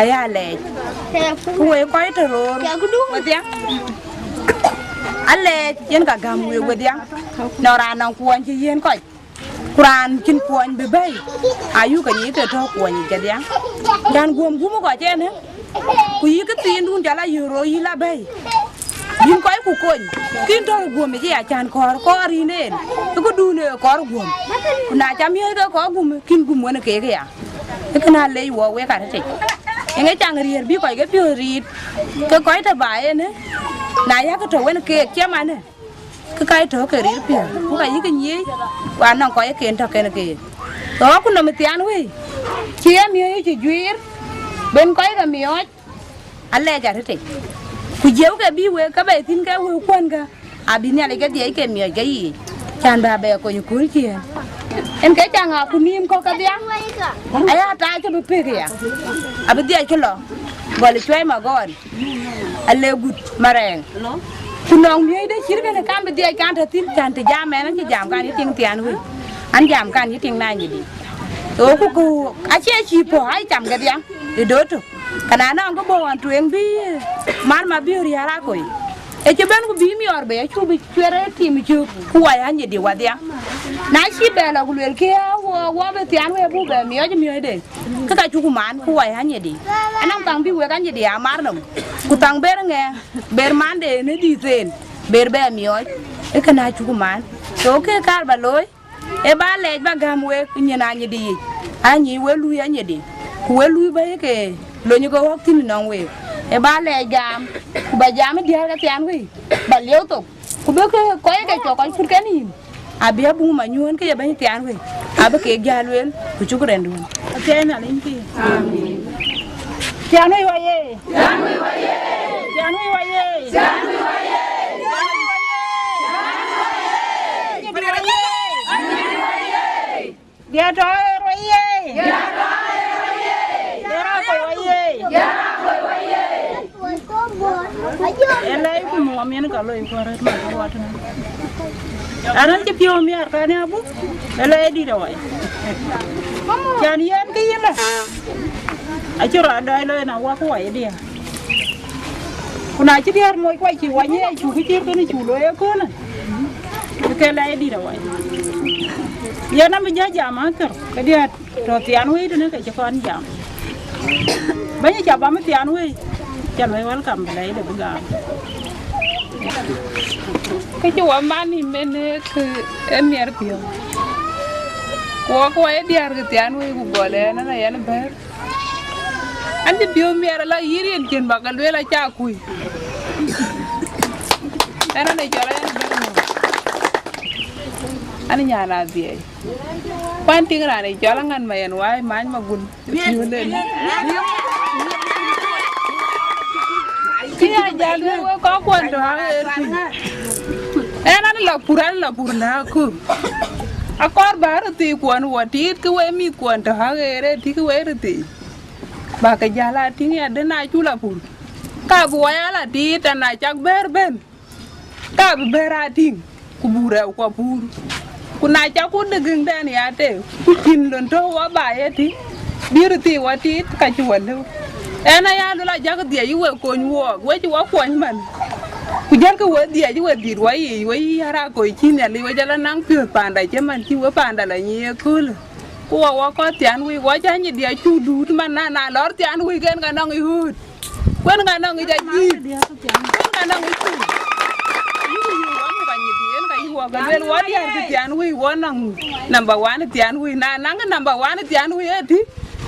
Ayah leh, kue kau itu ror, betul? Aleh, yen kagam kue betul? Noranang kuan cian kau, kuran cin kuan bebai, ayu kan itu tu kuan jadi, dan gum kau cian, kue ketin dun jala euro ila bay, bin kau kukun, kinto gum aja cian kor ini, tu dune kor gum, nak camnya itu kor gum, kin gum mana kaya ya, kenal leh wae kata Enggak jangan riar bi kau ke piurit, ke kau itu baik ne, naya ke tahu ne ke kiam mana, ke kau itu ke riar piur, kau ini ke nyi, warna kau ke entak ke ne ke, tahu aku nama tian wei, kiam mioi cujuir, ben kau itu mioi, Allah jadi tu, kau jauh ke bi wei, kau betin ke wei kuan ke, abinya lagi dia ke mioi ke i, jangan bawa kau nyukur kian. Em cái chàng aku nim kau kerja, ayah tak cuba pergi ya, abis dia kilo, boleh cuai magon, alegut mareng, kunong ni ada sihir kan, kan dia kan tertin, kan terjam, mana terjam kan ini ting tian hui, anjam kan ini ting nanya di, tu aku asyik cipo, ay jam kerja, itu tu, karena aku bawa tu yang bi, mar mabi riara koi. Coba aku bimi orang cuba cuci tim cuci kuai hanya di wadia. Nasi bela gulung kia, wah betian wah bu bela mio je mio deh. Kita cukup man kuai hanya di. Anak tang bi wah kan jadi amar nom. Kutang berengnya, berman deh ni di sen, berbela mio. Kena cukup man. Oke kar baloi. Balik bagam wah nyenanya di. Anyi wah lui hanya di. Wah lui baik ke. Lo nyuka waktu ni nong wah. Balik jam, bajam dia kata tiang wei, balik tu, kubur ke kau yang kau kau furkan ni, abi abu manyuan ke jabanya tiang wei, abi ke jaluan, kucuk renduan. Tiang nak lagi. Tiang wei waye, tiang wei waye, tiang wei waye, tiang wei waye, tiang wei waye, dia doa waye, dia doa waye, dia apa waye, dia apa waye. Elai ku mau mian kalau ibu orang tu macam apa tu? Anak cepiau miar kan abu, elai di rawai. Janian ke yang lah? Acur ada elai nak wak kuai dia. Kuna aci dia mau kuai ciwanya, cuci tu ni culo ya kan? Elai di rawai. Ya nama jam akar, dia rotian wei tu nak cakap jam. Banyak cabang mestian wei. Jangan welcome belai deh bukan. Kecuali mani mana ke emiar pio. Kau dia argetian wei boleh, nana ya ber. Andi pio miar lah irian jen bakal bela cakui. Nana ni jalan ber. Ani nyala dia. Panting rani jalangan mayan wai main magun. Kia jalan kau kuat doang. ena la purna ku akor bar ti kwon watit ku we mi kwon to hagere ti ku we ti ba ka jala ti ya de na chula pur ka bu ya la ti ta na chak ber ben ka bera ti ku bura ko pur ku na cha ku de ging den ya te ku tin lon to wa ba ye ti bir ti watit ka chu walu ena ya la jag dia yu we ko nwo we chu wa kwon man ku jar ka we dia ju we dir wa yi yara ko chi ne li we jala nang pyo panda che man chi we panda la nyi kul ku wa ko tian wi wa cha ni dia chu du man na lor tian wi gen ga nang i hut kwen ga nang i ja ji kwen ga nang i chu yu wa mu ga ni dien ga yu wa ga le wa dia ti tian wi wa nang number 1 tian wi na nang number 1 tian wi eti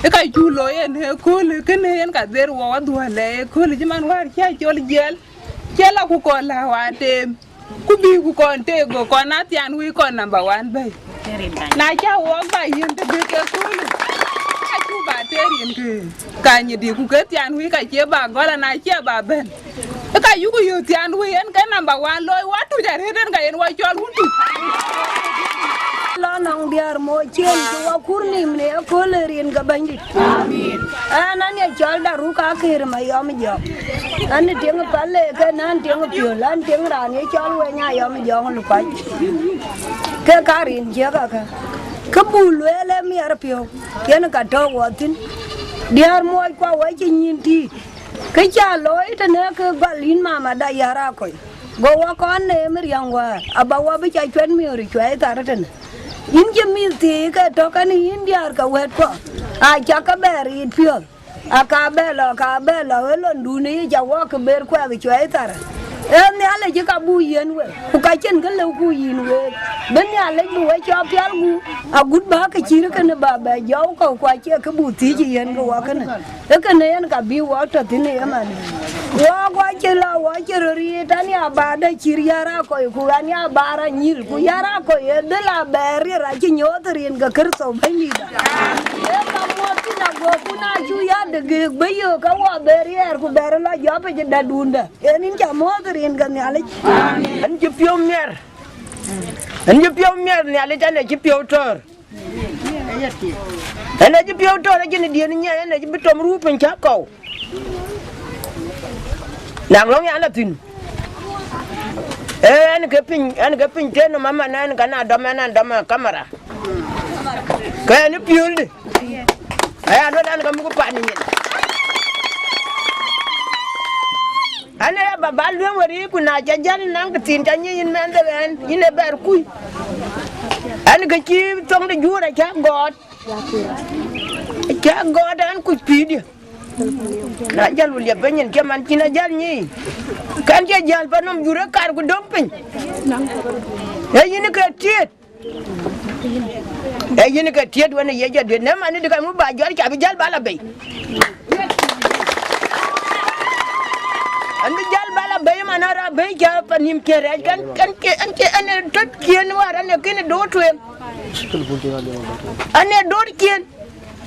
e ka chu lo ye ne kul ke ne en ka der wa du le kul ji man war cha chol gel Kela ku ko la wate ku bi ku kon te go ko na tian wi ko number 1 bay na cha wo ba yin te be ke ku ka chu ba te rin ke ka ni di ku ke tian wi ka che ba go la na che ba ben ka yu ku yu tian wi en ke number 1 loy wa tu ja re den ga en wa chol hu tu la nang biar mo chen ku wa kurni mne ko le rin ga bandit amin ana ne chol da ru ka kir ma yo mi jo an tieng palle ke nan tieng pyo lan tieng ra ne chol we nya yo mi jo lu pa ke ka rin je ka ka bu le mi ar pyo ken ka to wo tin biar mo kwa wa chi nyin ti ke cha loi ta ne ke balin mama da yara ko go wa kon ne mi yang wa aba wa bi cha chwen mi ri chwe ta ra ten in je mi ti ka to ka ni in diar ka wet ko a cha ka ber it pyo a ka bela lo ndu ni ja wa ka ber kwa ga chwe ta ra em ne ale je ka bu yen we ku ka chen ka le ku yin we ben ne ale bu we cha pyal gu a gud ba ka chi ka ne ba ba jo ko kwa che ka bu ti ji yen ko wa ka ne e ka ne en ka bi wa ta ti ne ma ne wa kwa che la wa che ri ta ni a ba da chi ya ra ko ku ga ni a ba ra nyir ku ya ra ko e de la ba ri ra chi nyo ta rin ga kar so ba ni da e ka mo ti na go ku na chu ya de ge ba yo ka wa be ri er ku be la jo pe je da dunda e nin ka mo rin ga ni ale an ji pio mer ni ale ta ne ji pio tor ana ji pio tor ji ni dia ni nya ana ji bitom ru pen cha ko nang long ya la tin an ga pin te no mama nan ga na do ma kamera ka ni pio ni aya do dan ga mu ko pa ni ane ya baba luang wari ku na jajan nang tin tan yin men de ben ine ber ku ane ga chi tong de jura cha god an ku pi dia na jal ul ya benyen ke man kina jal ni kan je jal panom jura kar ku dompin ya yin ka tiet wana ye jad ne man de ka mu ba jor ka bi jal bala bay andi jal bala bay manara bay ja panim kere kan ke ane tot kien war ane kene do to ane do kien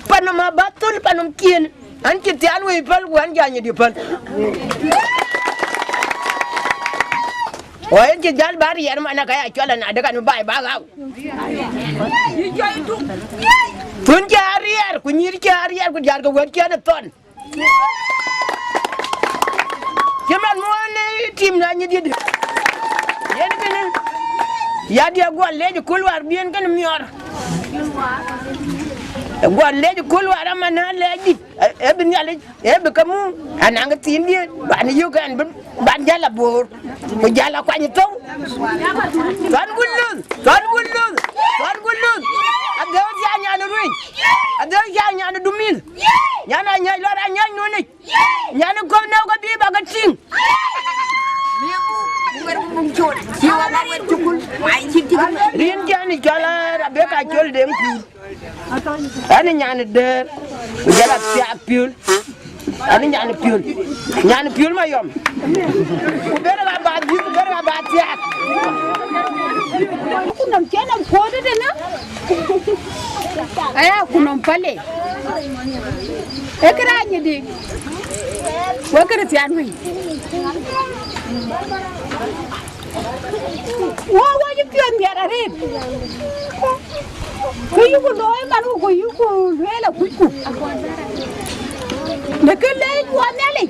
panama batul panum kien an ki tian wi pal wan janye di pal oyen ki jal bar yer mana kaya chola na daga no bay ba gaw tun jarier ku nyir jarier ku jar ko wan kene ton Jaman moane tim na nyi did. Yen kene. Ya dia gwa leji kulwar bien kan mior. Gwa leji kulwar amana leji. Eben ya leji. Ebe kamu anang tim dia. Ban yu kan ban jala bor. Ko jala kwa ni to. Tan gulun. Ado ya nyana ruin. Ado ya nyana dumil. Nyana nyai lora nyai noni. Nyana ko na ko bi ba ga ting. Rien jani jala rabe ka jol dem ku. Ani nyana der. Jala pia piul. Ani nyana piul ma yom. Ku bere ba di ku bere ba tia. ku nam chen am ko de na aya ku nam pale e kra ni di wa kra ti anu Wa ji pion biara rin. Kuyu ku doy man ku yu ku lela ku. Ne ke le wa nele.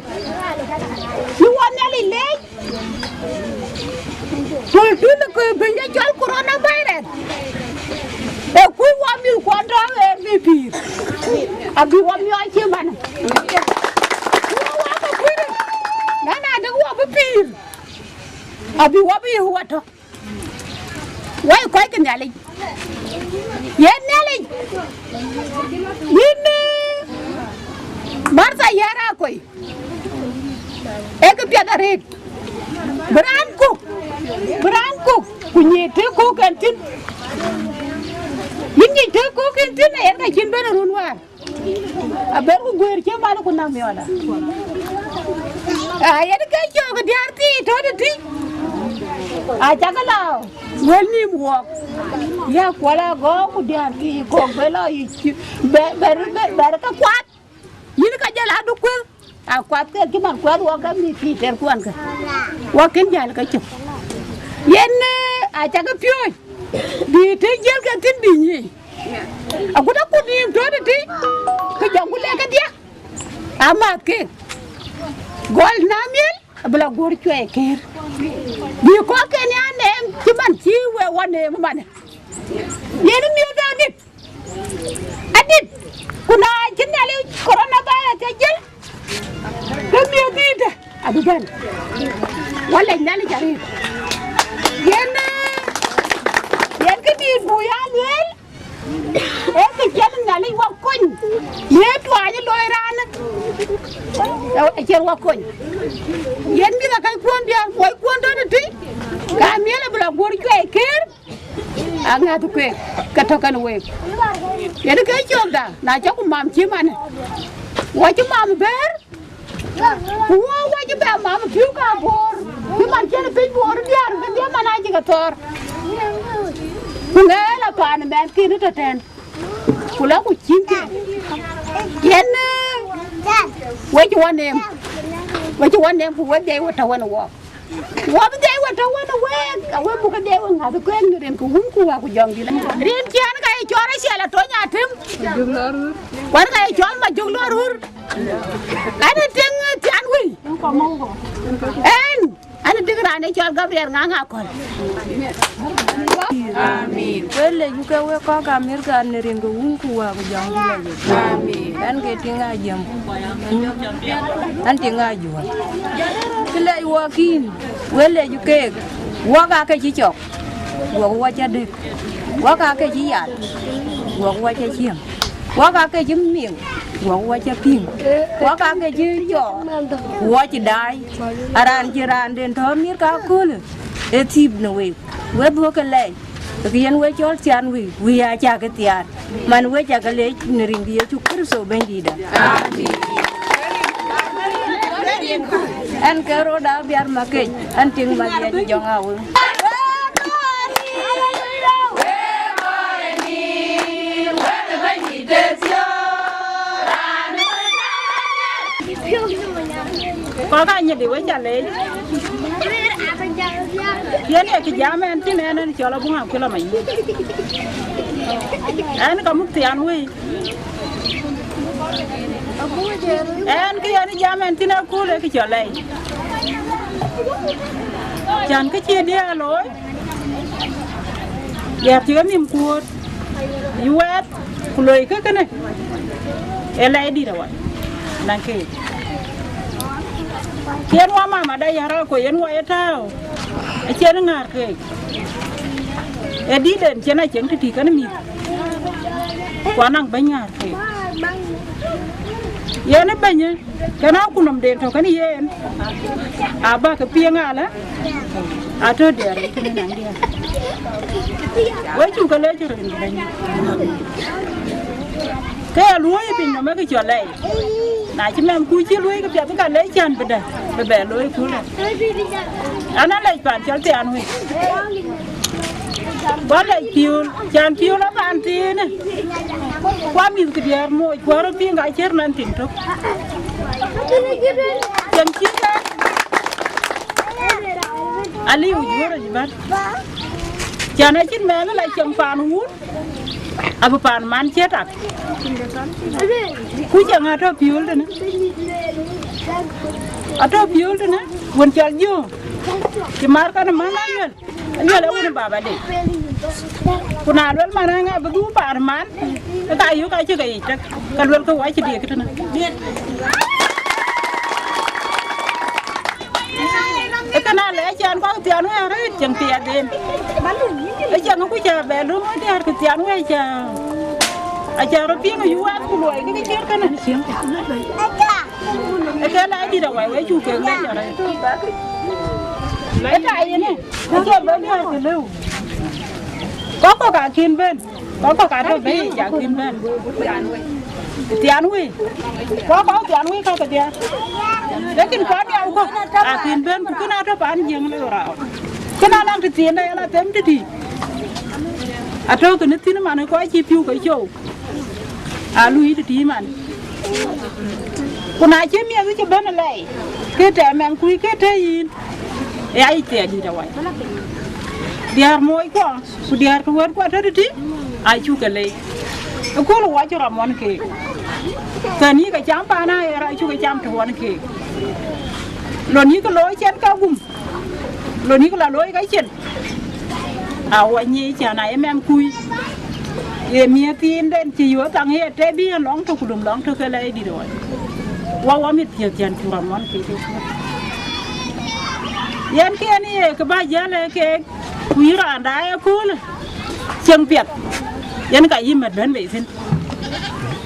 Ni wa nele le. Tul tul ku benja jol corona virus. E ku wa mi ku ndo mi pi. Abi wa mi a chi man. Wa ko ku ni. Na de wa pi. Abi wa bi wa to. Wai ko ke nele. Ye nele. Yini. Marta yara koi. Ek piada red. Branco. Kunyete ko kantin. Yini te ko kantin e ka jimbe na runwar. Aber ku guer ke mala ku nam yola. Ya de ka jo ga diarti to de ti. Chakala. Welni mo. Ya kwala go ku diarti ko bela yi. Ber ka kwat. Yini ka jala du kwel. Kwat ke ki man kwat wa ka mi Peter kwan ka. Wa ken jala ka chuk. Yenne chaka pyo. Di te jel ka tin di ni. Akuta ku ni to de ti. Ka jangu le ka dia. Ama ke. Gol namel abla gor chwe ker. Di ko ke ni ane ki man chi we wane man. Yeni mi da dit. Adit. Kuna jinale corona virus ta jël ko mi bide adu ben wala ñali jari yen ke di bu ya lel e ke jël ñali wa koñ ye tuañi loy ran e jël wa koñ yen mi la kay kon dia moy kon do ti ka mi la bla gor ko e ker anga tu ke ka to kan we yen ke jogda na jaku mam ci man wa ci mam ber wa ci ba mam piu ka bor ki man ci pe bor diar ga dia man aji ga tor ngela pan ben ki ni ten kula ku cinke yen wa ci wanem fu wa dai wata wana wa dai wata wana we bu ka dai wa ga ko en ren ko hum ku wa ku jongi ren ci an ga e chora sela to nyatim war ga e chol ma joglorur ana teng tian wi en ana digrane chol gabriel nga kol amin wele yu ka we ko ka mir ga ne ren ko hum ku wa ku jongi amin an ke tinga jam an tinga juwa kile wakin wele yu ke wa ga ke chi chok wa cha de wa ga ke chi yat wa cha chieng wa ga ke chi mieng wa cha ping wa ga ke chi yo wa chi dai aran den thom mir ka kul e tip no we bu ka le ke yen we chol tian wi ya cha ke tian man we cha ka le ne ring di chu kur so ben di da amin an ke ro da biar make an ting ma dia jong awu có cái gì để với trả lấy hiện nay cái giá mà anh tin anh cho là bung học cái là mấy anh có mức tiền huy anh cái anh giá mà anh tin anh cố để cái cho lấy chẳng cái chia đi lối đẹp chưa niềm cuột US lười cái này em lấy đi rồi đang kể Kian wa mama da yara ko yen wa etao e chen ngar ke e di den chena chen ti kan mi kwa nang banya ke yen banya kana kunom den to kan yen aba ke pianga la ato der ke nang dia wa chu ka le chu ren cái lúa thì nó mới cái chỗ này nãy chúng em cúi chiếc lúa cái việc tất cả lấy chân bên đây bè lúa cúi này anh nói lấy bản cho tiền huy có lấy chiều nó bán tiền này qua mình cái điều mua qua rồi tiền cái chết nên tiền thôi tiền chiếc đấy ali u jura jibat jana chin me la cham pan wut abu pan man chetak ku janga to piul na ato piul na won chal jo ki mar kana mana yel yel won baba de kuna lol mana nga bu pan man ta yu ka chi ga yitak ka lol ko wa chi de kitana kana le chan ko tian we re chang tia den e chang ko cha be lu mo de har tian we cha a cha ro pi no yu an ku loi cái ker kana chiang e ka la di da wai we chu ke ngai cha re le ta ye ne cha be ni ke lu có cả kin bên có cả to be ja kin bên tian we có tian we ka ka dia lekin ko dia ko akin ben ku kana to pan jeng le ra kana lang ti tin dai la tem ti ato to ne tin man ko chi piu ko cho a lui ti man kuna che mi ga ben le ke te men ku ke te yin e ai te di da wai diar moy ko ku diar ko wer ko to ti ai chu ke le ko lo wa cho ramon ke cái ní cái chám pa na ra chu cái chám thon ke lo ní cái lối chen cao gum lo ní cái là lối cái chen à wa nhi cha này em cùi em mía tin đến chỉ yếu tăng hết trái bia lóng thôi cũng lóng thôi cái này đi rồi wa mít thiệt chen chu ramon ke yan ke ni cái ba giá này cái quý ra đá cô chân việt yan cái gì mà đến vậy xin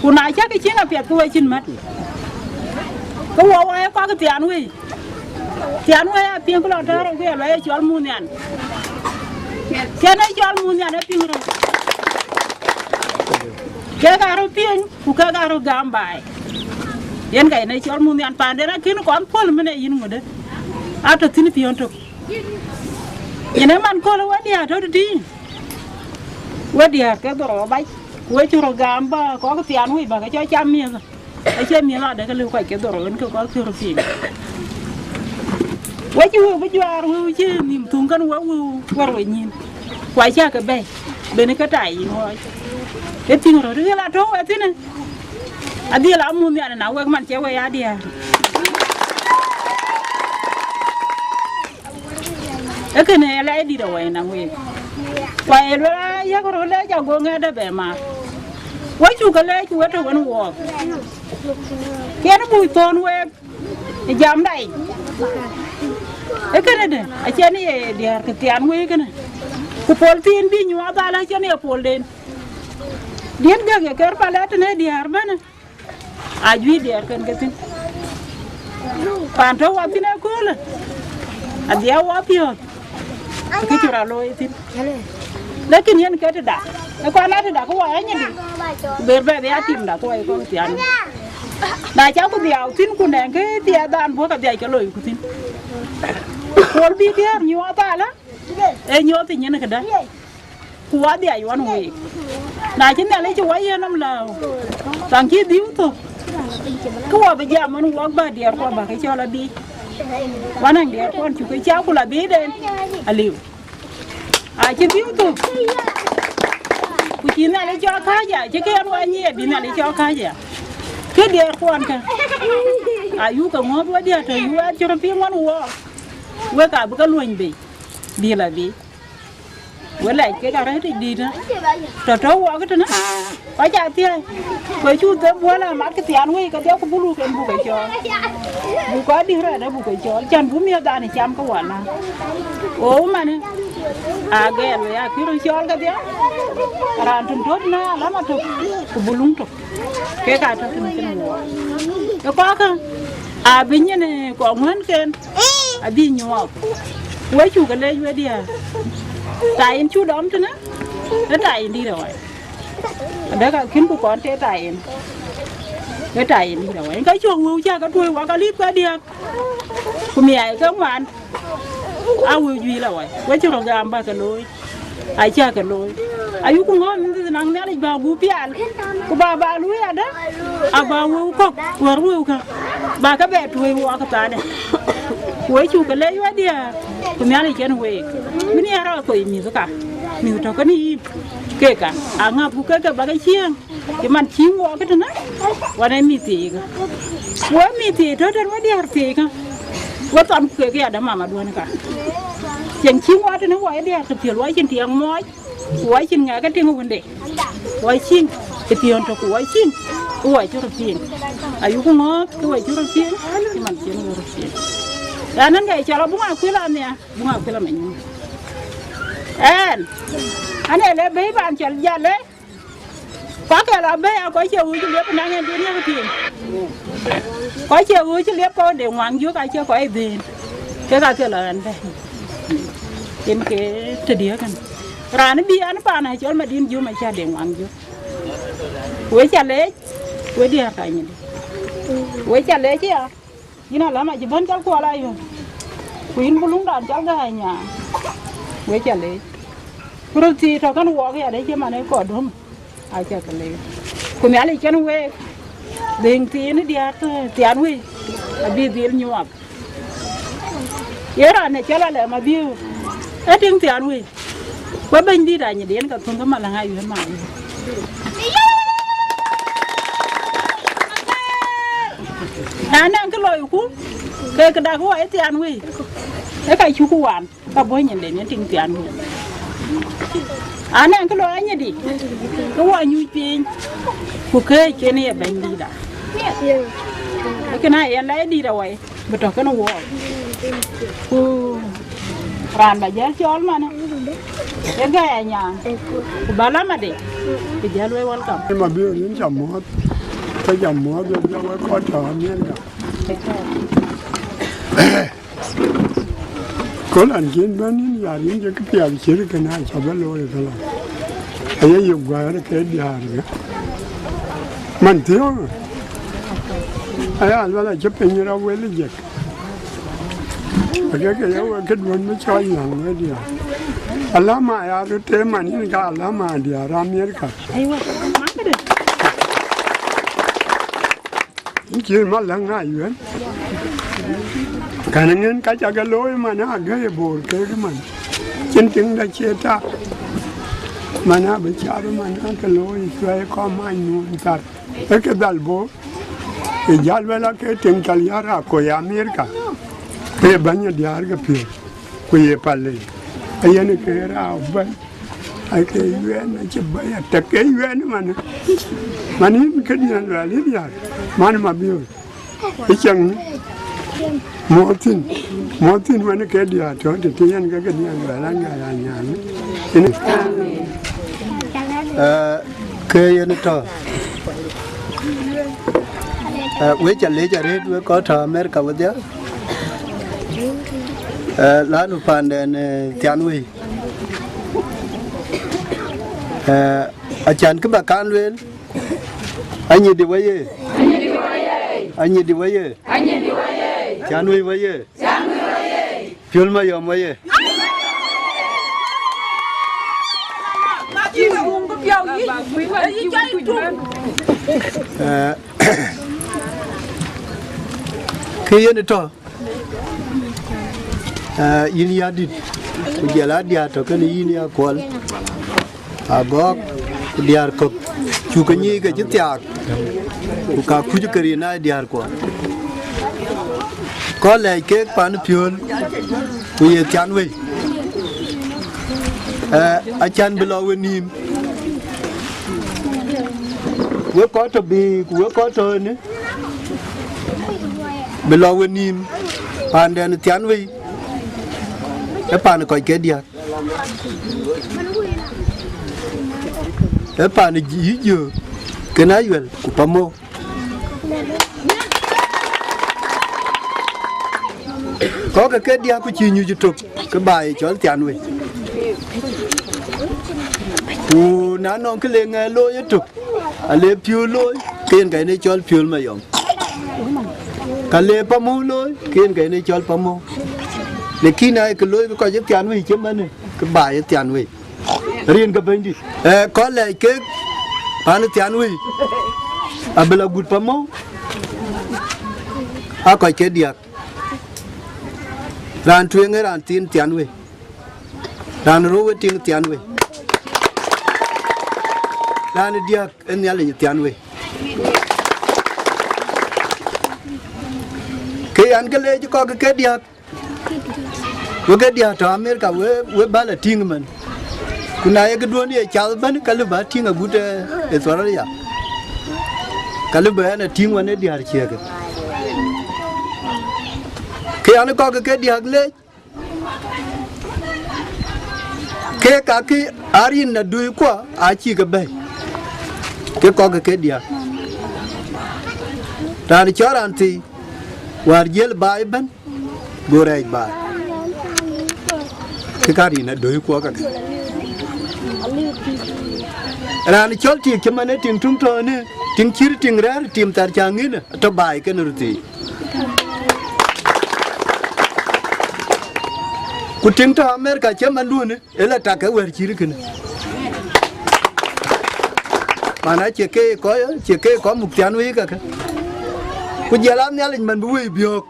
kuna cha cái chiếc apet ko chin mat ko wa ko tian we a pin ko la taro ko la e chol mu nyan chana chol mu nyan e pin ro ke ga ro pin ku ka ga ro gambai yen ga ne chol mu nyan pande na kin ko am pol mene yin mu de ato tin pion to yen man ko la wadi ato di wadi ka do bai quay churro gamba có cái tiền huy bà cái cho chăm miếng cái chăm miếng là để cái lưu quậy cái đồ rồi có churro phim quay churro bây giờ huy chứ niềm thùng cái quá qua rồi nhìn quay cha cái bên cái trại thôi cái tiền rồi cái là trốn vậy thế này à đi là mua miếng nào quay cái mặt chéo quay à đi à cái này lại đi đâu vậy nào huy quay rồi ya có rồi lấy cho cô nghe đó về mà quay chú cái lấy chú ở trong quán quạt cái nó bùi tôn quê giảm đây cái này ở trên này để cái tiền quê cái này cái pol tiền bị nhua ta là trên này pol đen điên cái palet này đi hả bên à duy để cái tin phản thấu vào tin cô là à đéo vào pion cái chỗ nào lôi tin lekin yen ke te da e ko na te da ko wa nya di ber be ya tim da ko e ko tian da cha ko diaw tin ku ne ke ti dan bo ka dia ke loy ku tin ko bi ke nyu ta la e nyu ti nyen ke da ku wa dia yu an wi na chin ne le chu wa yen nam la tang chi diu to ko wa be ja man wa ba dia ko ba ke cho la bi wa nang dia ko chu ke cha ku la bi den aliu à chứ biết tôi, chị này lấy cho cá giả, chứ cái ăn anh nhỉ, bị này lấy cho cá giả, cái đẻ quan cả, à yêu cả ngót quá đẻ, rồi yêu ăn cho nó biết ngon quá, với cả bữa cái luồn bị là bị, với lại cái cà rốt thì đi nữa, rồi trâu quá cái đó, phải trả tiền, với chú tới bữa là mát cái tiền với cái đéo có bù cái bù cái cho, bù quá đi rồi đấy bù cái cho, chẳng bù miêu ta này chăm cái quả nào, ố mà nè. À cái này à khi rồi chọn cái gì ra trồng thốt na lắm mà trồng kubulung trồng cái cả trồng cái này cái quá cơ à bên như này có muốn cái à đi nhiều quay chú cái này quay đi à tại em chú đóng cho nó tại em đi rồi đấy cả khiến của con thế tại em cái tại em đi rồi cái chuồng ngưu cha cái đuôi quá cái lít quá đi của mẹ các bạn à vui vui là vậy quay cho nó làm ba cái lối ai cha cái lối ai cũng ngon nên năng nãy ba bu pial của ba lối à đó à ba vui có vừa vui cả ba cái bè đuôi quá cái ta này quay chú cái lấy quá đi à cũng nhà này chơi nuôi mình nhà ra coi mi tất cả mi thằng cái này kể cả ngáp phụ cái bác cái chiang cái mình Chiengkou cái đó nèวันนี้มีตีกันว่ามีตีเท่านั้นว่าเดียร์ตีกันว่าตอนเกิดก็ได้มาด้วยนะกันอย่างChiengkouที่นั่นว่าเดียร์เที่ยวว่าชินเที่ยงม้อยว่าชินไงก็เที่ยงวันเด็กว่าชินเที่ยงทุกว่าชินว่าจุดเที่ยงอายุก็งอก็ว่าจุดเที่ยงที่มันเที่ยงจุดเที่ยงแต่นั่นไงจะเราบุ้งอาคุยละเนี่ยบุ้งอาคุยละไม่ยุ่งอันนี้เลยไม่บ้านจะยันเลยcó cái là bé có chiều uống liếp năng nhân đến nhau tiền có chiều uống liếp có để ngoan dưới cái chiều có ai về cái là anh đây đến cái thời điểm này ra nó đi ăn pan này cho mà đi dưới mà cha để ngoan dưới quế cha lấy quế đi học cái gì quế cha lấy chứ à như nào làm mà chỉ vẫn cháu qua lại rồi quên bún lúng đàn cháu cái nhà quế cha lấy rồi thì thằng con quạ cái đấy chứ mà này có đúng Ajak lagi. Kami alih kan we, Deng tiada dia tu tiada we, abi dia nyuap. Era ne cakap le, abi, Deng tiada we. Bapa ini dah ni dia kan tunggu malang ayu mana. Nana kalau aku, ke kedai aku tiada we. Kai cukuan, kau boleh ni dia Deng tiada we. Anak kalau Anyidi, kau nyuci, bukan kini bandi dah. Kena yang lain di rawai, betul kena wall. Ran bajar jual mana? Gayanya, bala made, jual welcome. Mà biểu diễn chậm mót, cái chậm mót rồi cho cái con chó miên cả. Có lần kiến bên những nhà những cái việc chỉ là cái này cho bên lôi thôi là, ấy dùng qua cái nhà nữa, mình thiếu, ấy anh nói là chấp nhận như đâu quên lấy việc, cái yếu cái buồn mới cho nhàng cái gì, anh làm mà à rồi thế mà những cái làm mà đi làm gì cả, những chuyện mà lăng ngay vậy. Cái này cái chắc cái lối mà nó cái bồ cái mình chân trứng đã chia ta mà nó bị chả mà nó cái lối xoay có mai nuôi ta cái đal bồ cái dal về là cái trứng cái nhà ra coi America cái bao nhiêu điar cái phiền coi Paleek cái này cái ra vậy cái UN nó chỉ bây giờ cái UN mà nó cái gì là lý do mà nó mà biểu cái chẳng Motin mana ke dia tu, tiyan ke dia berang gaya nyan. Ini. Ke ini tu. We cale cari we kau thà Amerika betul. Lalu pandan tianui. Acan kebakan we. Anyidi waye. Anyidi waye. Tianui waye. Piul mayom waye. Kaya ni to. Ini adit. Ujala dia to kan ini akol. Agok dia kop. Cukanyi ke jetiak. Uka kuju kerina dia ko. Có lại cái pan pion, bây chăn vậy, chăn bây giờ nim, vừa có trò bì, vừa có trò nữa, bây giờ nim, pan đen chăn vậy, cái pan coi cái gì, cái pan gì dữ, cái này vậy, của pamo. Có cái dia của chị như YouTube cái bài cho tiền vậy. Nó non cái lên lôi YouTube, lên phiêu lôi, cái này cho phiêu mà dùng. Cái lên pamu lôi, cái này cho pamu. Để khi này cái lôi có cái tiền vậy chứ mà này, cái bài tiền vậy. Riêng cái bên đi, có lại cái pan tiền vậy. Bây giờ good pamu, coi cái dia. ran truyền cái ran tin tiền về ran rô với tiếng tiền về ran dia anh nhà lấy tiền về cái anh cái lấy cho có cái dia với cho America với ba là tiếng mình cũng nãy cái đuôi này chào bên cái lúc ba tiếng ở bút để xóa rồi à cái lúc ba là tiếngวันนี้dia chia cái anh có cái dia lấy cái cả cái arin là đuôi quá chỉ cái bay cái có cái dia ra đi cho anh thì war jel bay bên gorai bay cái cái này đuôi quá cả ra đi cho thì cái mà này tiếng trung thôi nè tiếng chữ tiếng ra tiếng tar chang nè cho bài cái nữa thì ku tiếng to America chứ mà luôn nè là ta cái quẹt chữ cái này mà nói chỉ cái có mục tiêu với cả ku giờ làm nhà mình mình vui biểu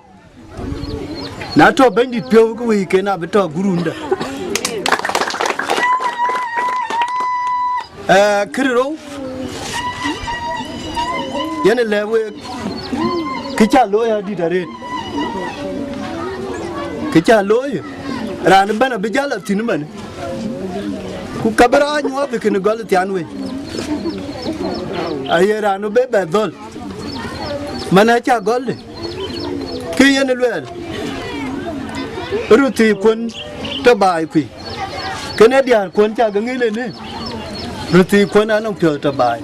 nãy cho bên đi biểu cái vui cái nào bên cho guru nè cái rồi vậy nên là về cái cha lôi đi ra đây cái cha lôi ra nên bên bây giờ là tin mình ku kabara nhau về cái nó gọi là tiền về ai ra nó bé bé thôi mà nó cha gọi đấy cái vậy nên là rồi thì quân cho bài quỷ cái này đi ăn quân cha cái nghĩ lên đấy rồi thì quân ăn ông chờ cho bài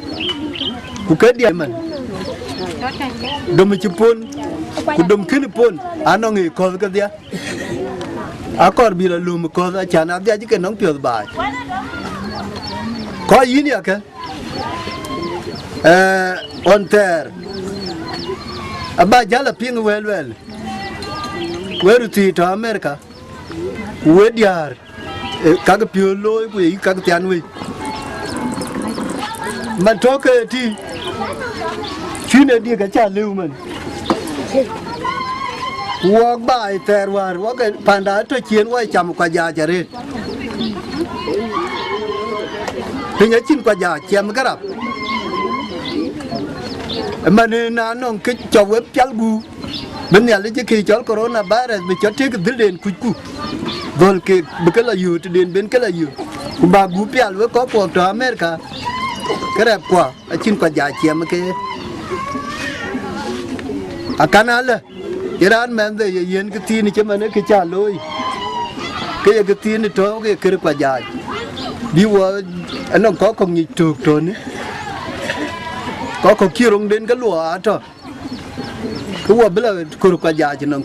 ku cái đi mình đom chụp pun ku đom khinh pun ăn ông nghỉ coi cái gì à còn bị là lùm coi ra chán ăn gì cái nóng chờ bài có ý nhỉ cái on ter abba jala ping well where to to America we diar kaga piolo we kaga tianwi man to ke ti chine dia ka cha lưu man wa bai ter war wa ke panda to chien wa cham kwa ja jare pinya chin kwa ja chem garap mà nên nó cái cho web chal bu bên nhà lấy cái khi cho corona virus bị cho cái thứ đền cùi rồi cái cái là nhiều thì đền bên cái là nhiều bà bu pial với có cuộc ở America cái đẹp quá xin quả giá chiếm cái à canal Iran men đây yên cái tin chứ mà nó cái trả lôi cái tin này cho cái quả giá đi qua nó có không nhị trục rồi nữa có kia rong đến cái lúa à cho cái quả bây giờ cô quả giá chứ nó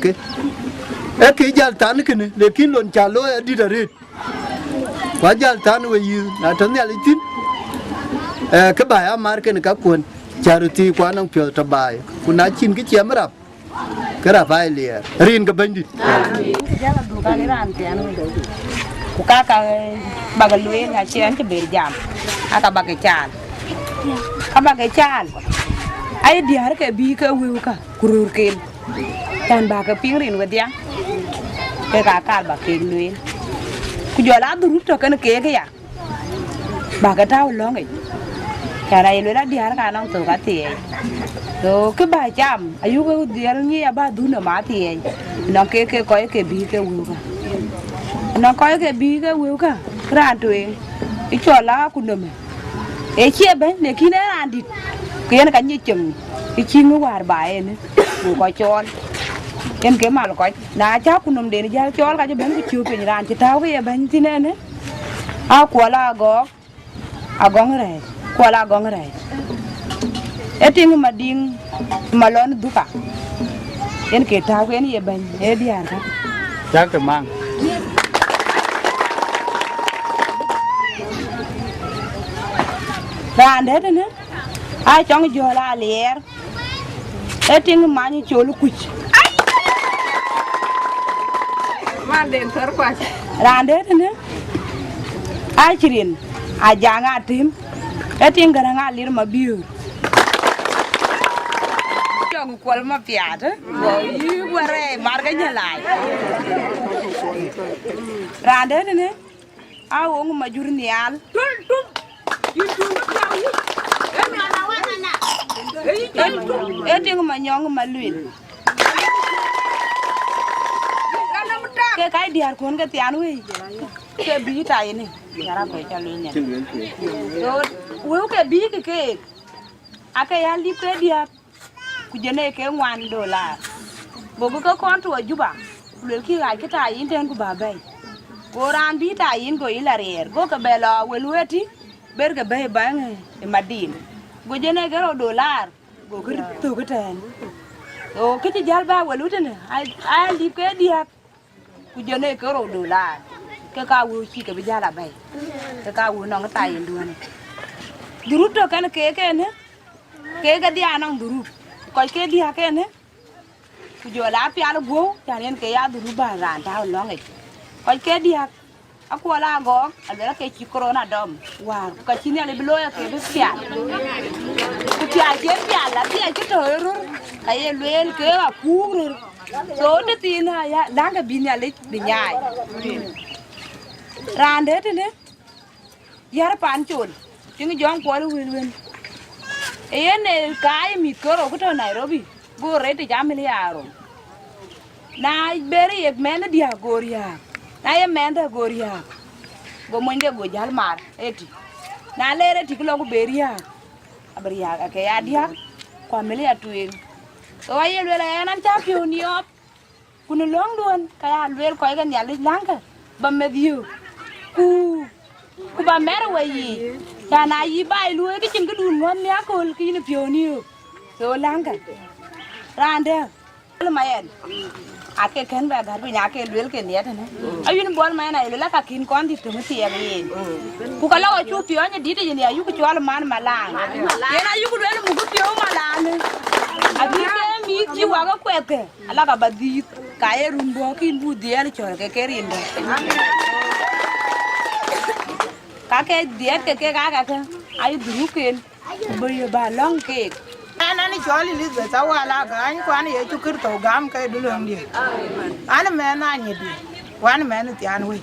cái giá tan cái này để kiếm luôn trả lôi đi ra đi quả giá tan với you là thằng nhà lấy tin cái bài à mar cái này các quân charity quá nông phiêu trả bài quân nói chín cái chiếm mất cái là phải liền riêng cái bên đi giá là đủ cái ran tiền của các bà lưới nhà chén cho bể giảm các bà cái chàn ai đi har cái bi cái wiu cả kurur ken tan bà cái ping rin với dia cái cả bà cái lưới ku jo la du to cái cái ya bà cái tao lo ngay cái này lưới đã đi har cái nông từ cái tiền rồi cái bà chạm ayu cái dia như bà du nó má tiền nó cái coi cái bi cái wiu cả nó coi cái bi cái wiu cả ran tuen cái cho la ku nó e chia bên để khi đấy ăn thịt cái nó cắn như chừng cái chim nó hòa bài này bù coi tròn em cái mà là coi đá cháo cũng nằm để ra cho cái bên cái chiều cái ran chỉ tháo cái bên thế này nè qua là gõ gong này qua là gong này e tiếng mà điên mà lớn đủ cả em cái tháo cái này bên e đi ăn thôi chắc cái mang ran đấy nữa ai trong cái giò la lier ấy tiếng mà như chôl cùi mà đến thở quá ran đấy nữa ai chirin Ajak ngã tim ấy tiếng cái ngã lier mà biu cho người quál mà fiat rồi bare marga nyalai rande ne awo nguma jurnial eting manyong malwil ke kai diar kon ke tian wi ke bi tai ni yara ko cha lu ne so wo ke bi ke aka ya li pe dia ku jene ke $1 bobu ko kontu juba lel ki ga ke tai in ten ku babai ko ran bi tai in go ila rer go ke belo welweti ber ke be bang e madin go jene ke $1 go ke tu ke ten o ke ti jal ba welutene ai li ke dia ku jene ke $1 ke ka wo chi ke bijala bai ke ka wo no ta yin duane durut to kan ke ne ke ga dia nang durut ko ke dia ke ne ku jo la pi ala go tanen ke ya duru ba ran ta lo ngai ko ke dia aku ala go ala ke chi corona dom wa ka chi ne le bilo ya ke bi sia ku ti a ke sia la ti a ke to ru ka ye lel ke a ku ru so de ti na ya la ga bi ne le bi nyai rande tene yar pan chul ting jong ko lu wen ene kai mi koro ko to Nairobi go rete jamili aro na beri ek men dia goria na ye men da goria go monde go jal mar eti na lere tiklo go beria abria ke ya dia kwa mele ya tuin so aye le nan ta pioniop kuno long don kaya lwel ko ga nyal lanka ba mediu ku ba mer wayi ya na yi bai lu ke chin gudun ngon ya ko ki ni pionio so lanka rande le mayen ake ken ba gar bi nya ke lwel ke ne ta ne ayun bol ma na le ka kin kon di to ti ya ye ku ka lawa chu pionyo di de ni ayu ku chwal man malang ye na yu ku lwel mu ku pio malang abi ke mi ji wa ga kwete ala ka badi ka ye rumbo kin bu de ya chor ke kerindo kake diet ke ka ay duruken boye ba long ke ana ni joli li be tawala ga an kwan ye chukir to gam ke dulong di ana me na ni di wan me ni tian we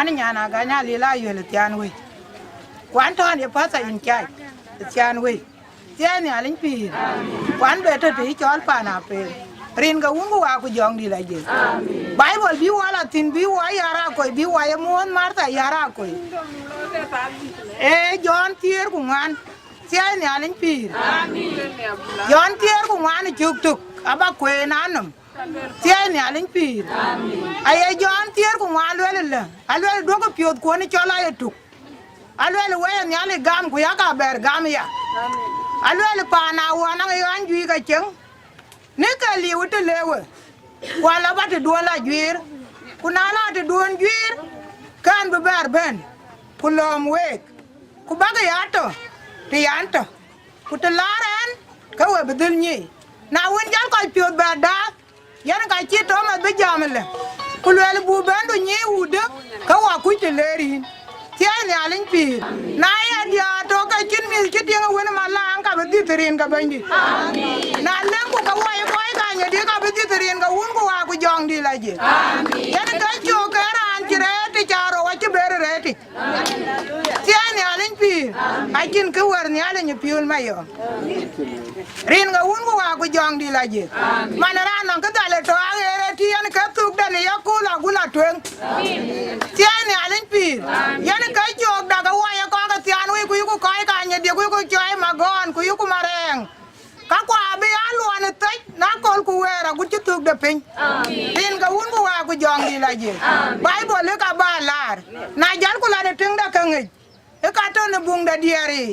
ana nyana ga nya li la yo le tian we kwan to ni pasa in kai tian we tian ni alin pi kwan be to ti chol pa na pe rin ga un wa ku jong di la je bible bi wala tin bi wa yara ko bi wa ye mon marta yara ko John tier ku ngan tier ni alin pi John tier ku ngan juk tuk aba kwe nanum tier ni alin pi ay John tier ku ngan le alwe do ko piot ko ni chola ye tuk alwe we ni ale gam ku ya ka ber gam ya alwe pa na wa na yo anju ga cheng ni ka li wuta lewe wala ba te do la juir ku na la te don juir kan be ber ben ku lom wek ku baga yato ti yanto ku te laren ka we bedel ni na won jal ko piot ba da yan ka chi to ma be jamle ku le bu bendo ni wude ka wa ku te lerin tiani alin pi na ya dia to ka chin mi ki tinga wona ma la an ka be diterin ka bandi amin na len ku ka wa ko ka nya di ka be diterin ka won ku wa ku jong di la je amin yan ka jo ka ran jire ti jaro wa ti bere reti tiani alin pi a chin ku war ni ala ni piul ma yo rin ga won ku wa ku jong di la je man ran nan ka dale to a re ti yan ka tuk da ni ya ku la gula twen tiani alin pi yan ka jog da ga wa ya ko ka tian wi ku ku kai ka nya di ku choi ma gon ku ku mareng ka kwa be alu an te na kol ku wera ku ti tuk da pin tin ga won ku wa ku jong di la je bible le ka ba lar na jal ku la de ting da ka ngi e ka to ne bung da diari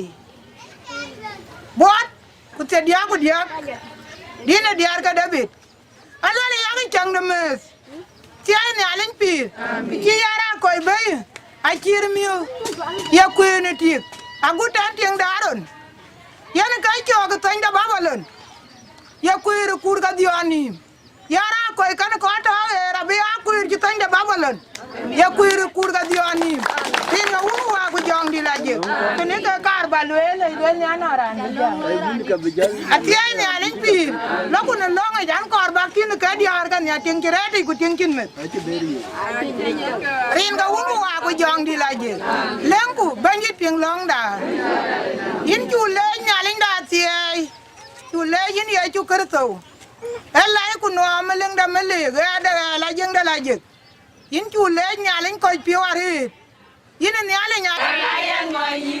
bot ku te dia ku dia dina diar ka david ala le yang chang de mes tiai ne alin pi ki yara ko be akir miu ya kwene tik agutan tiang daron yana kai cho ga tanda babalon ya kwere kur ga diani yara ko kan ko ta era be akwir ji tanda babalon ya kwere kur ga diani tin na wa ku jong di laje kene ka kar balwe le ben ya noran ja atia ni alin pi lo kun lo nga jan kor ba kin ka diar kan ya ting kireti ku ting kin met rin ga wu wa ku jong di la je lengu ban yi ping long da yin chu le nya ling da tie chu le yin ye chu kar to ela ku no ma leng da ma le ga da la jeng da la je yin chu le nya ling ko pi wa ri yin ni ale nya ayen mo yi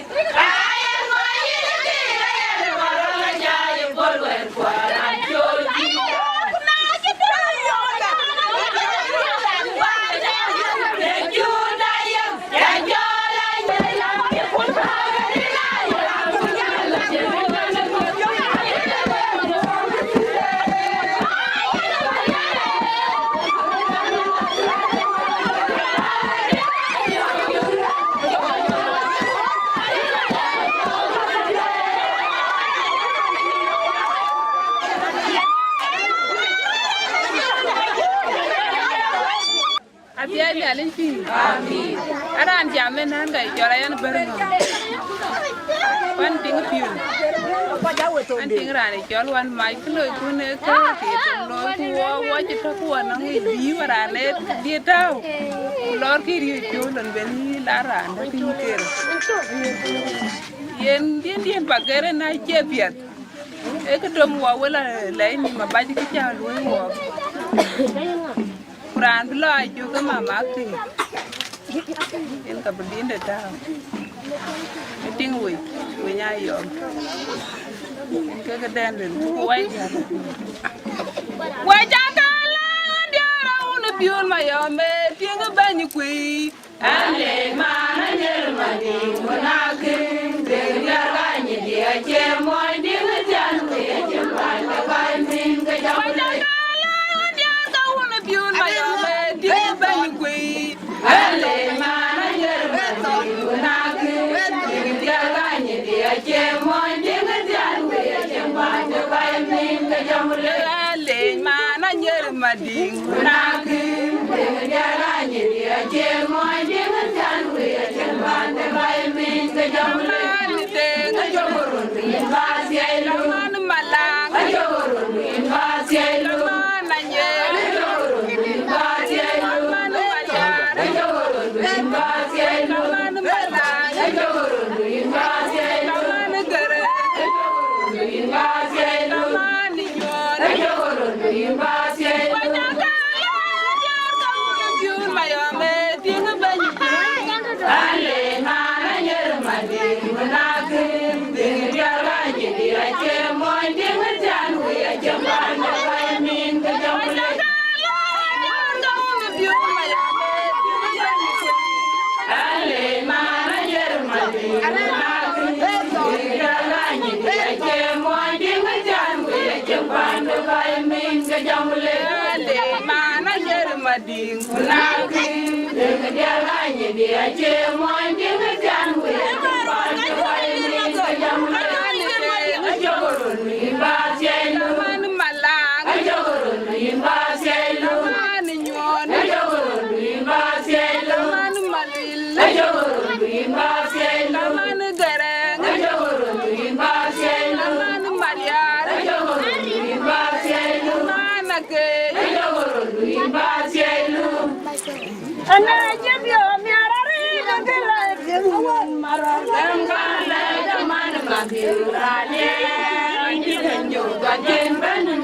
Amin. Aran jamen han ga jora yan berno. Wan ting piu. An ting rani jol wan mai kloi kune ka ti tum lo ku wo ji to ku na ngi bi warane di taw. Lor ki ri ju lon ben ni la ran da tin ker. Yen bagere na chepiat. E ka tom wa wala lai ni ma ba ji ka cha lu wo. Quran bilo ajo ka mama ki en ka berdin de ta ting we nya yo ka den den wai ja ta la dia ra un biol ma yo me ting ba ni kwi ale ma na nyer ma ni na ki de ya ga ni dia che mo di ga jan we che ba ta ba min ga ja Mading naki jalannya dia jemoy dia janwe jembande bay min ke jamle te ngajorun bin basielu man malang ngajorun bin basielu nanye ngajorun bin basielu man malang ngajorun bin basielu man malang ngajorun bin basielu man gere ngajorun bin basielu man nyon ngajorun bin basielu Ding naki de dia lanye dia che moy ding jan we ba de bay ni ga jam le ajorun ni ba selu man malang ajorun ni ba selu man nyon ajorun ni ba selu man malil ajorun ni ba selu man garang ajorun ni ba selu man maryar ajorun ni ba selu man ke ajorun ni ba ana jabyo mi arari gagala jengwan mara gangala jaman magirale anji ganjo gajen banne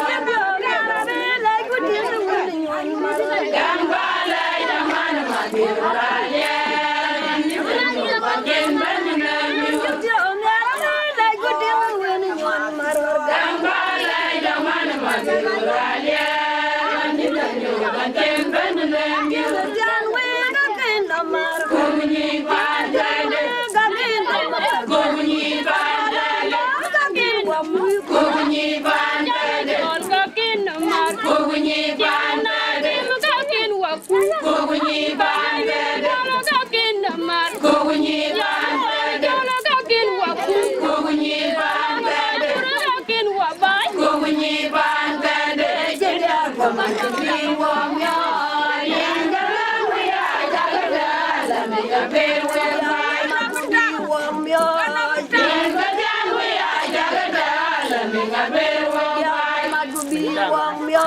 jabyo mi arari lai kutin ngwan mara gangala jaman magirale anji ganjo gajen banne jabyo mi arari lai kutin ngwan mara gangala jaman magirale anji ganjo gajen banne Be wang myo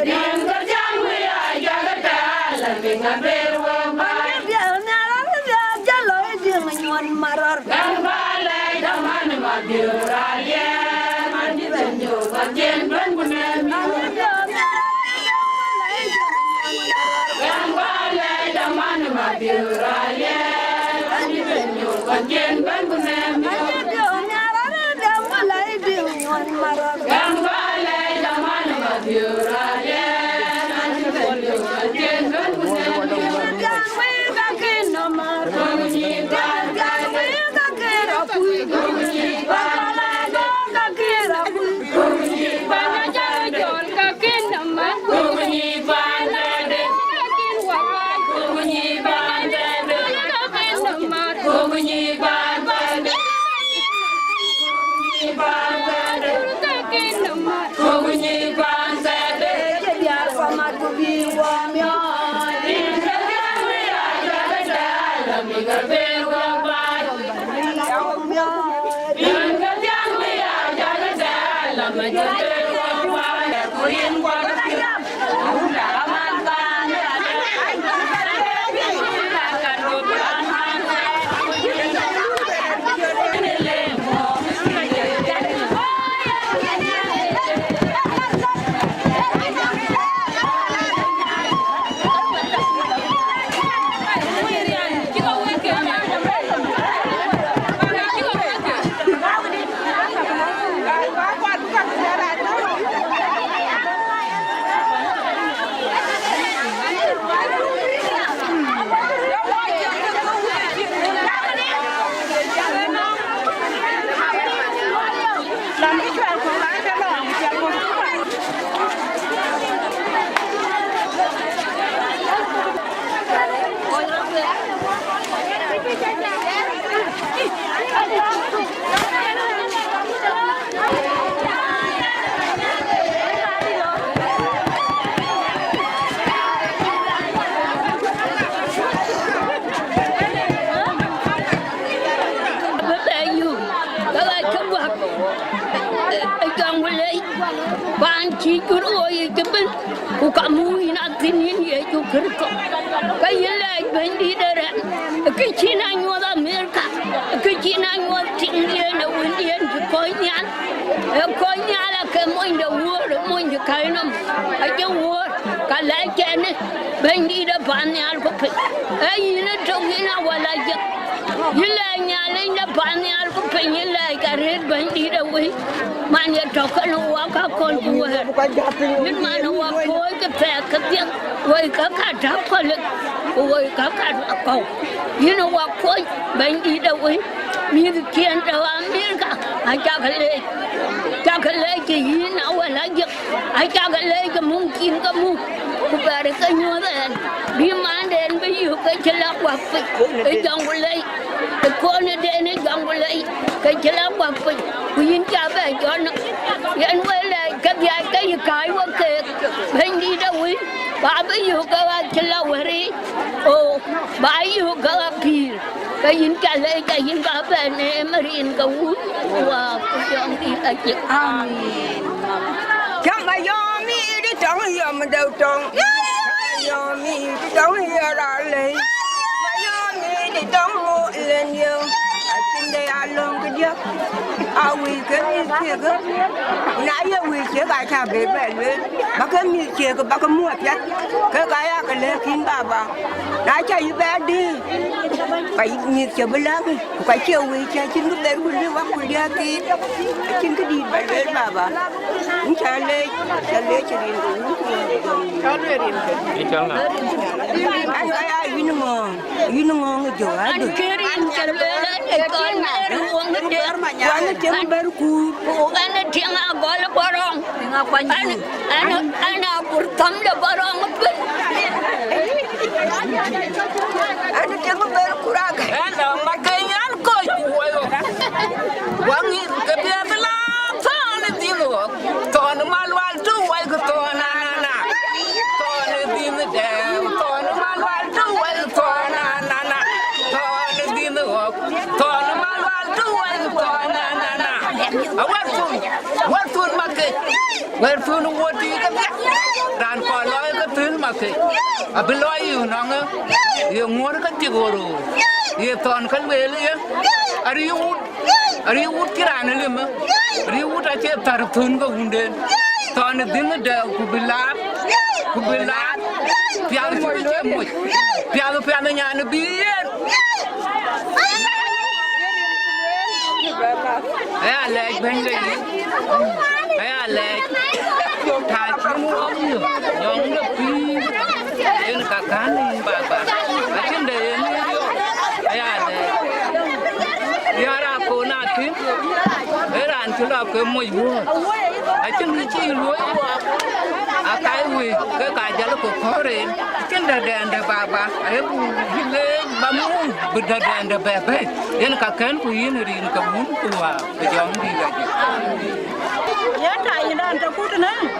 rin ka jang wi ya ga ta la mi nga ber wa ma ya na la ya ja lo di ngon marar gan ba le da man ma di ra ye man di ben yo ga jen ben bu ne mi gan ba le da man ma di ra ye man di ben yo ga jen ben bu ne mi What food? What food market? Where food would you get ran for lawyer to market. A below you, Nanga, you more than Tigoro. You thought can well, are you would get an element? Are you would I take Taratunga wounded? Thorn a dinner there could be laughed, Piano Piano be here. I like Bentley. I like Tatum of you, young Pee, in Kakani, Baba. I can do Yara Konati, until I come with you. I can reach you. I can't wait. I got a foreign. Kinder than the Baba. I have Bamu, but than the Baba. Then Kakan, we in Kamun, the young dealer. Yet I don't put an end.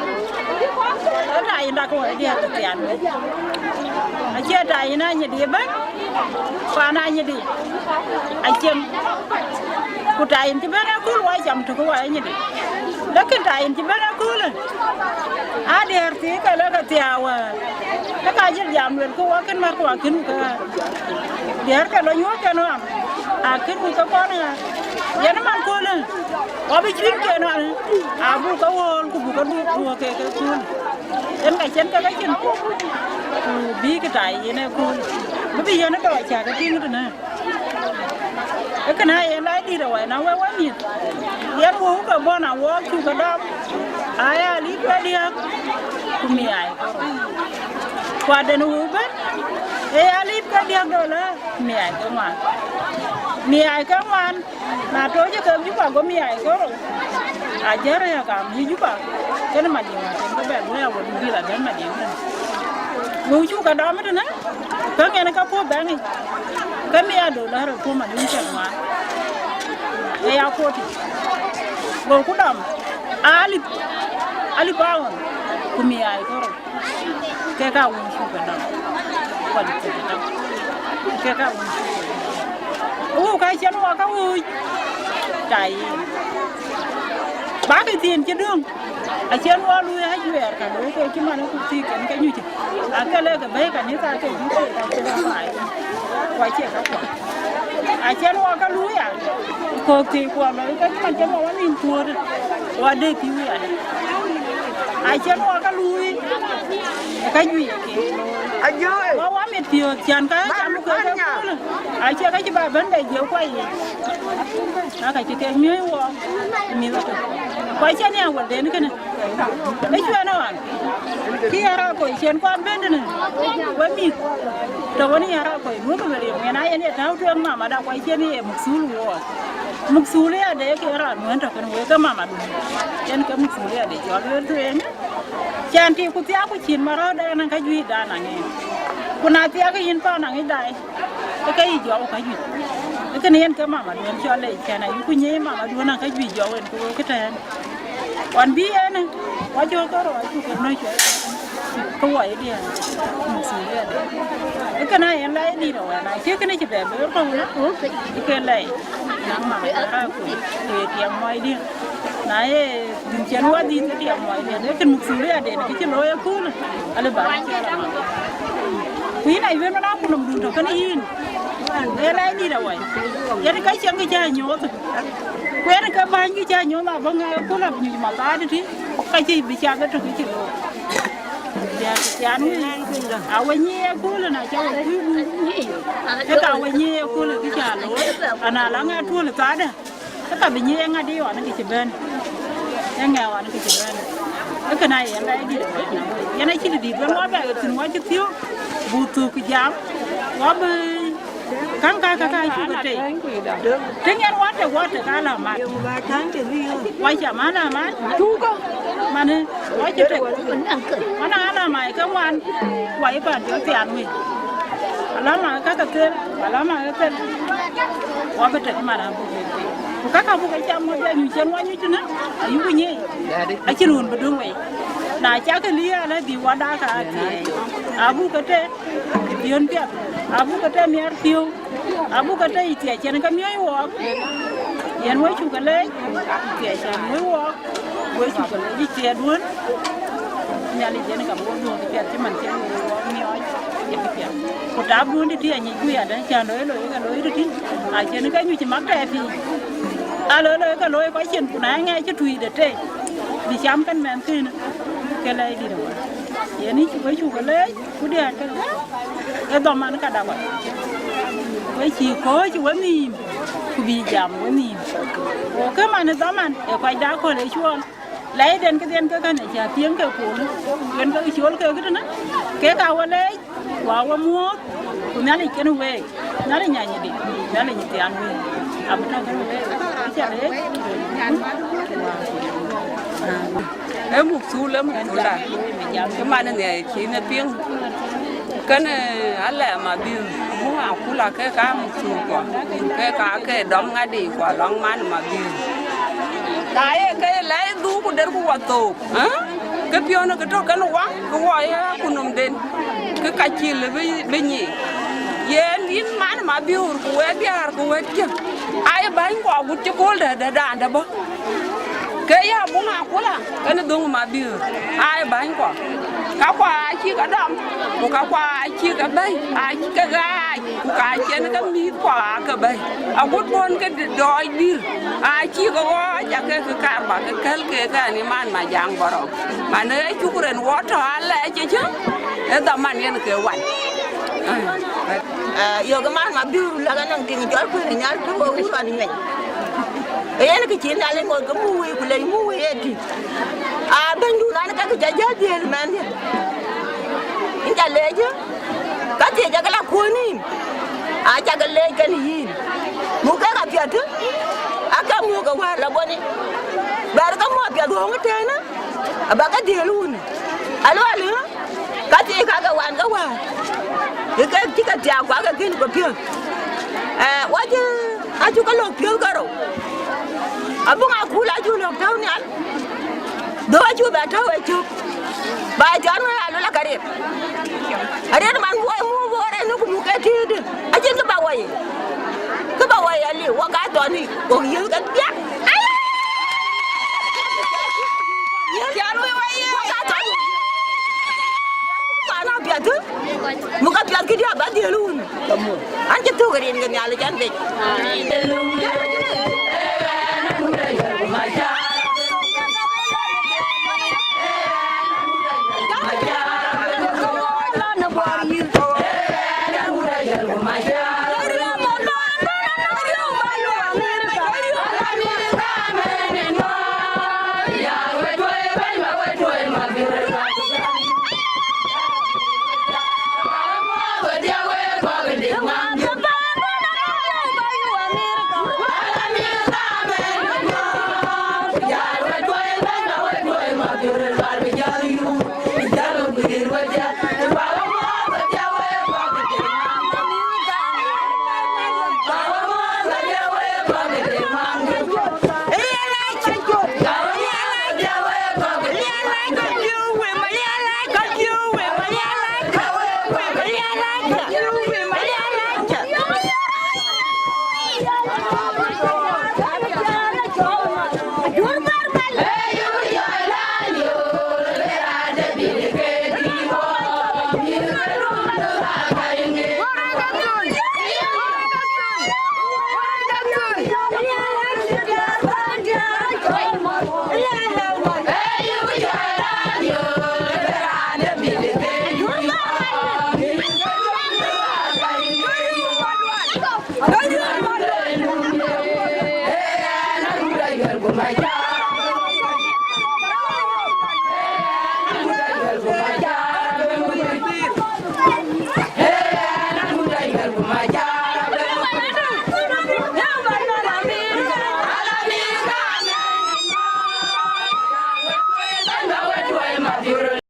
I don't go again to the end. I can't die in Anyidi, but Fan Anyidi. I can put I in the better cool white jump to go Anyidi. Look at I in the better cooler. I dare take a look at the hour. The Kajan Jam will go walk in my walking. There can you can run. I can book a corner. Gentleman cooler. What between can run? I book a wall, book a book, a cool. Then I sent a legend. Big tie in a cool. Maybe you're not a chat at the dinner. I can I like it away now. I want it. Yet who go born and walk to the dog. I leave ready up to me. I what an Uber? I leave $30. Me, I come on. Me, I come on. Now, told you come, you go me, I go. I dare come, you go. Get my dear, and the bed where I would be like my dear. Will you go down with an come and a couple of banging. Come here, do not have a woman in one. They are 40. Go put them. Ali Bowen, to me, I go. Take out one sugar now. What is it? Take out one sugar. Oh, I can walk away. Die. Back at the end, you do. I can't walk away. I can look at him and cook and can you? I can let the bacon if I can do it. Why, I can't walk away. Cook the one, I can't walk into it. What did you wear? I can't walk a Louis. Can you? I do. Well, I'm at you, Janka. I check about Bunday, you're quiet. I can tell me walk. Quite any hour, then can I? Here are going to go Benton. When me, the one here are going to when I ended out to a mamma that white any Muxul war. Muxulia, they can went up and wake a mamma. Then come Muxulia, they are train. Chanty put the apple in Marada and a Kaju Dana. When I take in Pana, I die. Okay, you are Kaju. You can hear Mamma when you're late. Can I? You can name Mamma when I Kaju Joe and go get her. One be any what you go, I took a noise. Go away, dear. You can I and lie neither when I take an itchy baby. You can lay. My dear. Nay, didn't what did the young they can move through there, they can lawyer cool. Queen, I went up on them to come in. Well, I need a way. Get a guy young Janyo. Where a combine you Janyo, my bunga pull up my body. I take the other to get you. I went near cool and I tell you. I went near cool at the channel, and I long at the father. Các bạn như anh đi on cái bên, anh nghe on cái bên, cái này anh lại đi được, anh ấy chỉ đi bên ngoài về từ ngoài chút xíu, bù tu cái giám, ngoài bên, căng cái chút cái gì, tiếng anh quát thì cái là mà, quay chả má là má, chú có, mà nè, quay chút thì, mà nó là mày cái ngoan, quay bàn cho tiền mình, làm mà cái tên, làm mà cái tên, quay bên trên mà làm. Các ông cái chăm người như chân quá như thế nào, anh cũng nhỉ, anh chỉ luôn bật đường vậy, nãy chắc cái lia này đi qua đá cả thì, abu cái thế, tiền tiền, abu cái thế miếng tiêu, abu cái thế thì trên cái miếng yên với chú cái lấy kể cho mới qua với chú cái lấy đi chia luôn nhà đi chơi này cả bố luôn cái chuyện chứ mình chơi nhiều cái chuyện một đám luôn đi chơi nhảy quỷ đấy chờ lối cái lối đi ai chơi cái như chỉ mắc đẹp thì lối cái lối có chuyện của nó nghe chứ tùy để chơi đi chăm cái mềm kia cái lấy đi đâu yên đi chú với chú cái lấy chú đi cái đòn mà nó cả đào với chị có chú với mìm chú bị giảm với mìm cái mà nó đó mà để quay đá coi lấy chuông lấy đến cái tiền cái này chả tiếng cái cuốn đến cái chuông cái đó cái cao lấy qua mua của nó đi cái nó về nó đi nhà gì đi nó đi nhà tiền về à bên trong cái về chả lấy em một xu lắm một xu là cái mà này chỉ là tiếng cái này anh là mà biểu muốn học cũng là cái cá một xu quả cái cá cái đom ngay đi quả long man mà biểu cái lấy đu của đứa của tổ cái pion nó cái trâu cái nó quá cái hoài của nôm đen cái cá chi là với nhỉ yên yên mà biểu của cái ai bán quả của chú cô để đàn đó bơ cái ya bún à cô là cái nó đúng mà biểu ai bán quả cá quả chi cá đầm của cá quả chi cá bay ai chi cá gai của cá trên cái mít quả cá bay à bút bún cái đòi đi ai chi có chả cái cá bạc cái này mà giang vào rồi mà nơi chú cô đến water lại chứ cái tầm man cái cái quạnh Yo cái mà biểu là cái năng tiền cho cái này nhá chú có uống anh này ấy cái chuyện này ngồi cái mui của lấy mui ấy thì bên đu nó cái giá gì mà anh in trả lệ chứ cái gì cho cái là cuốn đi cho cái lệ cái gì mua cái gặp việc chứ cái mua cái hoa là bọn đi bà cái mua việc không cái thế nữa bà cái gì luôn alo cái gì cái hoa cái chỉ cái chào quá cái kia cái kia quá chứ chú cái lộc phiêu cái rồi bung aku lah chú lộc thâu nè đôi chú bà thâu ấy chú bà chọn nó là nó cái đấy nó mang mua đấy nó cũng mua cái gì đi trên cái bà quay ali qua cái toàn đi còn nhiều cái biết chọn quay bà nó biết chứ mua cái biết cái gì bà đi luôn anh chỉ thu cái điện cái nhà là chân đi my God.